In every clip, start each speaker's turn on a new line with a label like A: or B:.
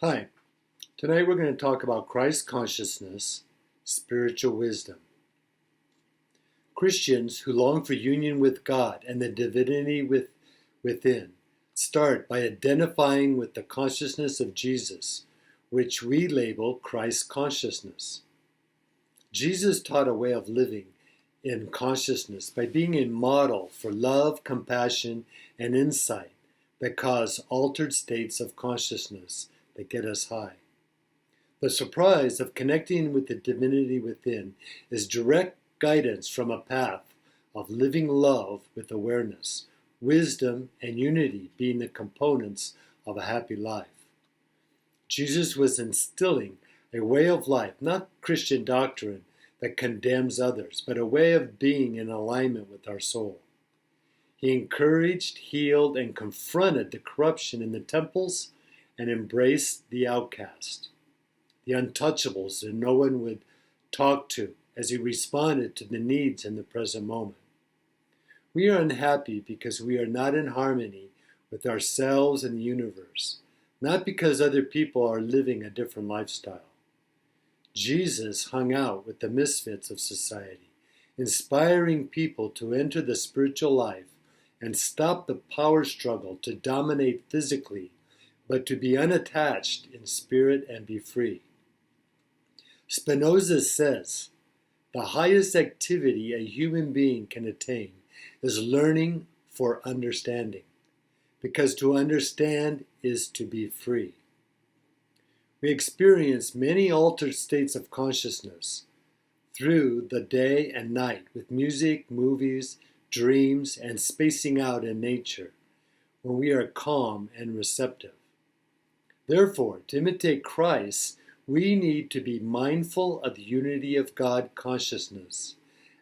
A: Hi, tonight we're going to talk about Christ consciousness, spiritual wisdom. Christians who long for union with God and the divinity within start by identifying with the consciousness of Jesus, which we label Christ consciousness. Jesus taught a way of living in consciousness by being a model for love, compassion, and insight that cause altered states of consciousness that get us high. The surprise of connecting with the divinity within is direct guidance from a path of living love with awareness, wisdom, and unity being the components of a happy life. Jesus was instilling a way of life, not Christian doctrine that condemns others, but a way of being in alignment with our soul. He encouraged, healed, and confronted the corruption in the temples and embraced the outcast, the untouchables that no one would talk to, as he responded to the needs in the present moment. We are unhappy because we are not in harmony with ourselves and the universe, not because other people are living a different lifestyle. Jesus hung out with the misfits of society, inspiring people to enter the spiritual life and stop the power struggle to dominate physically, but to be unattached in spirit and be free. Spinoza says, the highest activity a human being can attain is learning for understanding, because to understand is to be free. We experience many altered states of consciousness through the day and night with music, movies, dreams, and spacing out in nature when we are calm and receptive. Therefore, to imitate Christ, we need to be mindful of the unity of God consciousness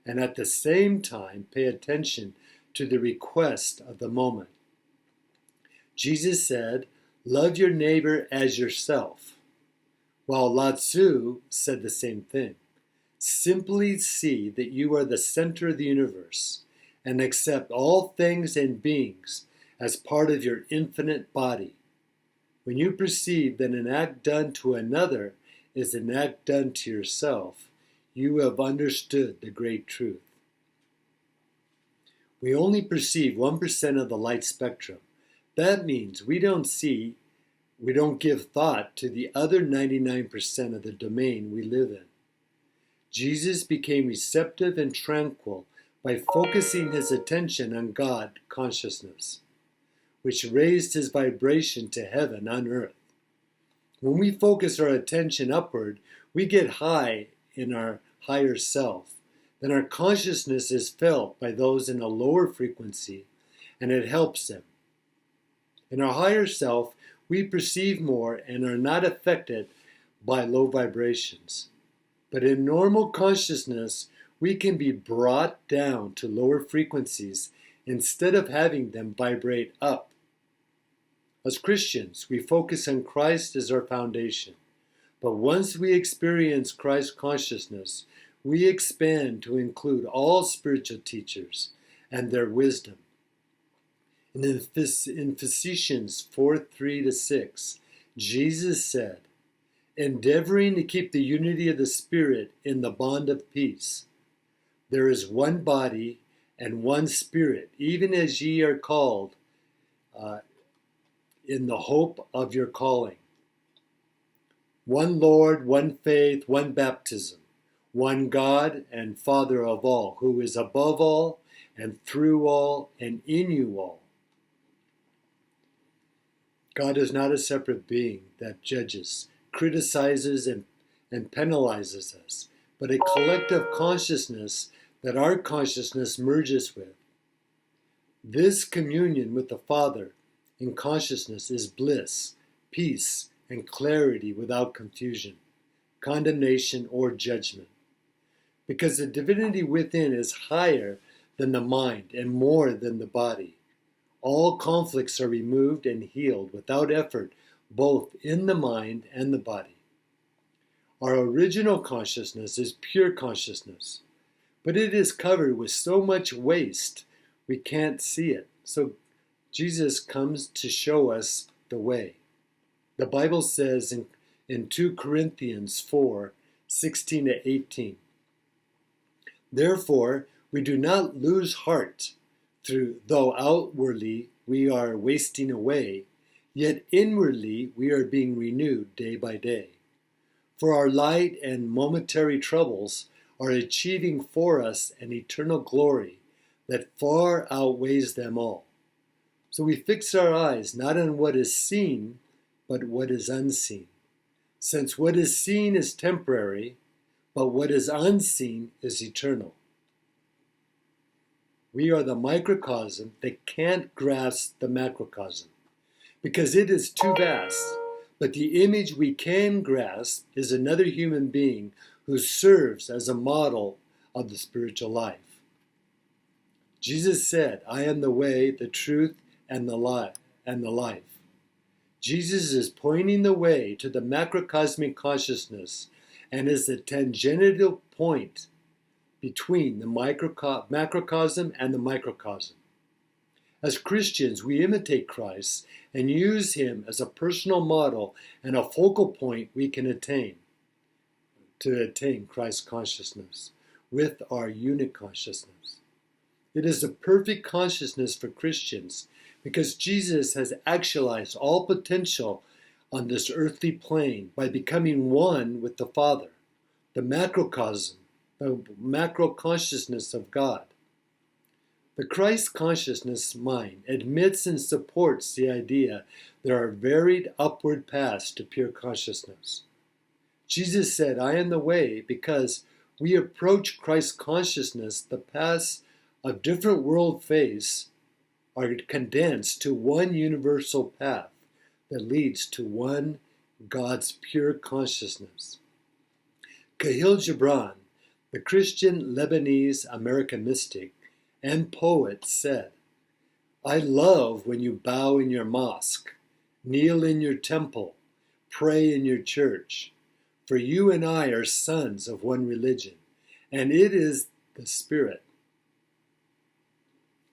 A: and at the same time pay attention to the request of the moment. Jesus said, "Love your neighbor as yourself," while Lao Tzu said the same thing. Simply see that you are the center of the universe and accept all things and beings as part of your infinite body. When you perceive that an act done to another is an act done to yourself, you have understood the great truth. We only perceive 1% of the light spectrum. That means we don't give thought to the other 99% of the domain we live in. Jesus became receptive and tranquil by focusing his attention on God consciousness, which raised his vibration to heaven on earth. When we focus our attention upward, we get high in our higher self. Then our consciousness is felt by those in a lower frequency, and it helps them. In our higher self, we perceive more and are not affected by low vibrations. But in normal consciousness, we can be brought down to lower frequencies instead of having them vibrate up. As Christians, we focus on Christ as our foundation. But once we experience Christ consciousness, we expand to include all spiritual teachers and their wisdom. In Ephesians 4:3-6, Jesus said, endeavoring to keep the unity of the Spirit in the bond of peace. There is one body and one Spirit, even as ye are called in the hope of your calling. One Lord, one faith, one baptism, one God and Father of all, who is above all and through all and in you all. God is not a separate being that judges, criticizes, and penalizes us, but a collective consciousness that our consciousness merges with. This communion with the Father in consciousness is bliss, peace, and clarity without confusion, condemnation, or judgment. Because the divinity within is higher than the mind and more than the body. All conflicts are removed and healed without effort, both in the mind and the body. Our original consciousness is pure consciousness, but it is covered with so much waste we can't see it. So Jesus comes to show us the way. The Bible says in 2 Corinthians 4:16 to 18, "Therefore we do not lose heart, though outwardly we are wasting away, yet inwardly we are being renewed day by day. For our light and momentary troubles are achieving for us an eternal glory that far outweighs them all. So we fix our eyes not on what is seen, but what is unseen. Since what is seen is temporary, but what is unseen is eternal." We are the microcosm that can't grasp the macrocosm, because it is too vast. But the image we can grasp is another human being who serves as a model of the spiritual life. Jesus said, "I am the way, the truth, and the life." Jesus is pointing the way to the macrocosmic consciousness and is the tangential point between the macrocosm and the microcosm. As Christians, we imitate Christ and use him as a personal model and a focal point we can attain Christ consciousness with our unit consciousness. It is a perfect consciousness for Christians because Jesus has actualized all potential on this earthly plane by becoming one with the Father, the macrocosm, the macro consciousness of God. The Christ consciousness mind admits and supports the idea there are varied upward paths to pure consciousness. Jesus said, "I am the way," because we approach Christ consciousness, the paths of different world phase are condensed to one universal path that leads to one God's pure consciousness. Khalil Gibran, the Christian Lebanese American mystic and poet, said, "I love when you bow in your mosque, kneel in your temple, pray in your church, for you and I are sons of one religion, and it is the Spirit."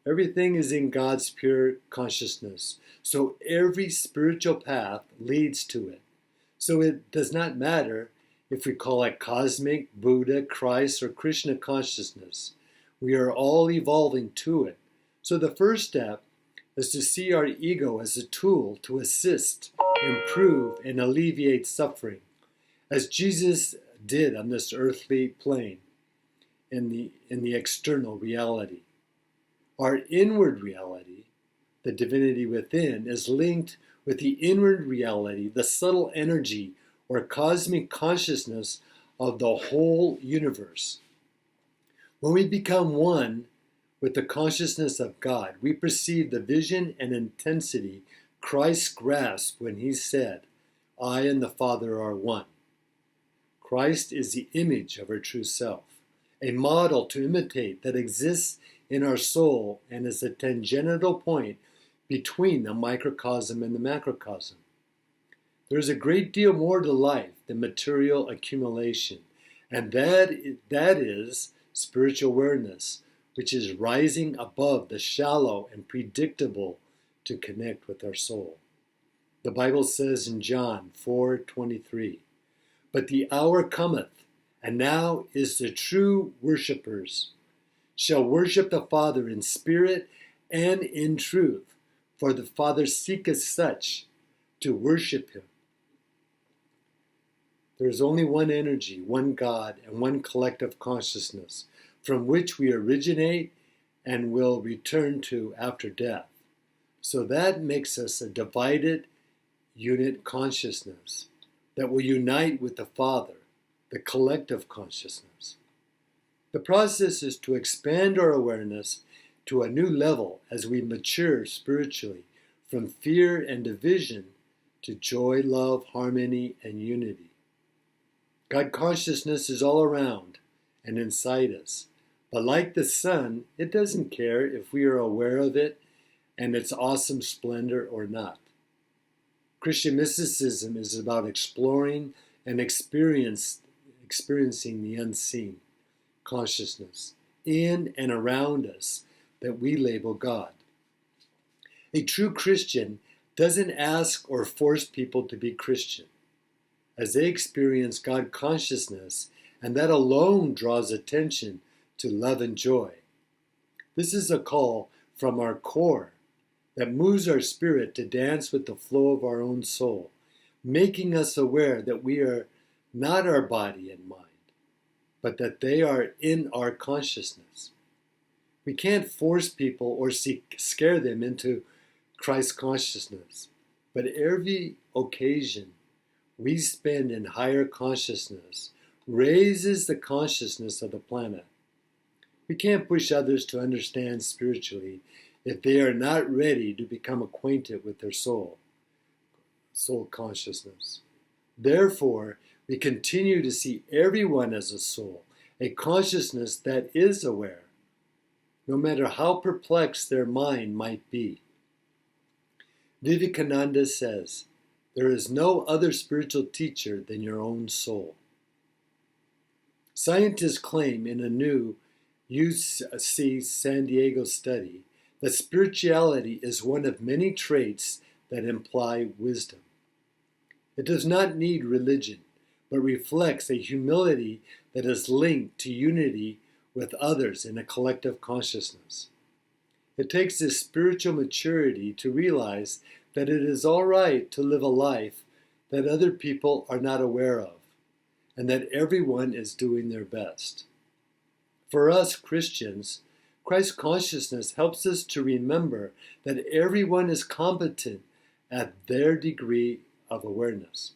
A: Everything is in God's pure consciousness, so every spiritual path leads to it. So it does not matter if we call it cosmic, Buddha, Christ, or Krishna consciousness. We are all evolving to it. So the first step is to see our ego as a tool to assist, improve, and alleviate suffering, as Jesus did on this earthly plane in the external reality. Our inward reality, the divinity within, is linked with the inward reality, the subtle energy or cosmic consciousness of the whole universe. When we become one with the consciousness of God, we perceive the vision and intensity Christ grasped when he said, "I and the Father are one." Christ is the image of our true self, a model to imitate that exists in our soul and is a tangential point between the microcosm and the macrocosm. There is a great deal more to life than material accumulation, and that is spiritual awareness, which is rising above the shallow and predictable to connect with our soul. The Bible says in John 4:23, "But the hour cometh, and now is the true worshippers shall worship the Father in spirit and in truth, for the Father seeketh such to worship him." There is only one energy, one God, and one collective consciousness from which we originate and will return to after death. So that makes us a divided unit consciousness that will unite with the Father, the collective consciousness. The process is to expand our awareness to a new level as we mature spiritually from fear and division to joy, love, harmony, and unity. God consciousness is all around and inside us, but like the sun, it doesn't care if we are aware of it and its awesome splendor or not. Christian mysticism is about exploring and experiencing the unseen consciousness in and around us that we label God. A true Christian doesn't ask or force people to be Christian, as they experience God consciousness, and that alone draws attention to love and joy. This is a call from our core that moves our spirit to dance with the flow of our own soul, making us aware that we are not our body and mind, but that they are in our consciousness. We can't force people or scare them into Christ consciousness, but every occasion we spend in higher consciousness raises the consciousness of the planet. We can't push others to understand spiritually if they are not ready to become acquainted with their soul consciousness. Therefore, we continue to see everyone as a soul, a consciousness that is aware, no matter how perplexed their mind might be. Vivekananda says, "There is no other spiritual teacher than your own soul." Scientists claim in a new UC San Diego study that spirituality is one of many traits that imply wisdom. It does not need religion, but reflects a humility that is linked to unity with others in a collective consciousness. It takes this spiritual maturity to realize that it is all right to live a life that other people are not aware of, and that everyone is doing their best. For us Christians, Christ consciousness helps us to remember that everyone is competent at their degree of awareness.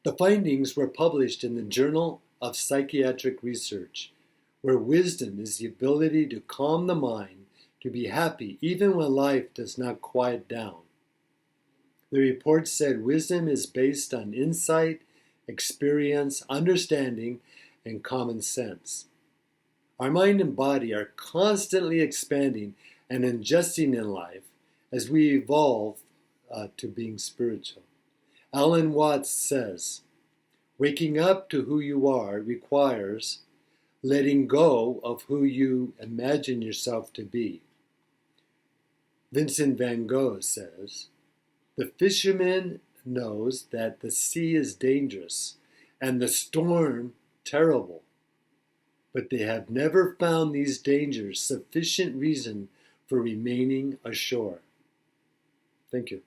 A: The findings were published in the Journal of Psychiatric Research, where wisdom is the ability to calm the mind, to be happy even when life does not quiet down. The report said wisdom is based on insight, experience, understanding, and common sense. Our mind and body are constantly expanding and adjusting in life as we evolve to being spiritual. Alan Watts says, "Waking up to who you are requires letting go of who you imagine yourself to be." Vincent van Gogh says, "The fisherman knows that the sea is dangerous and the storm terrible, but they have never found these dangers sufficient reason for remaining ashore." Thank you.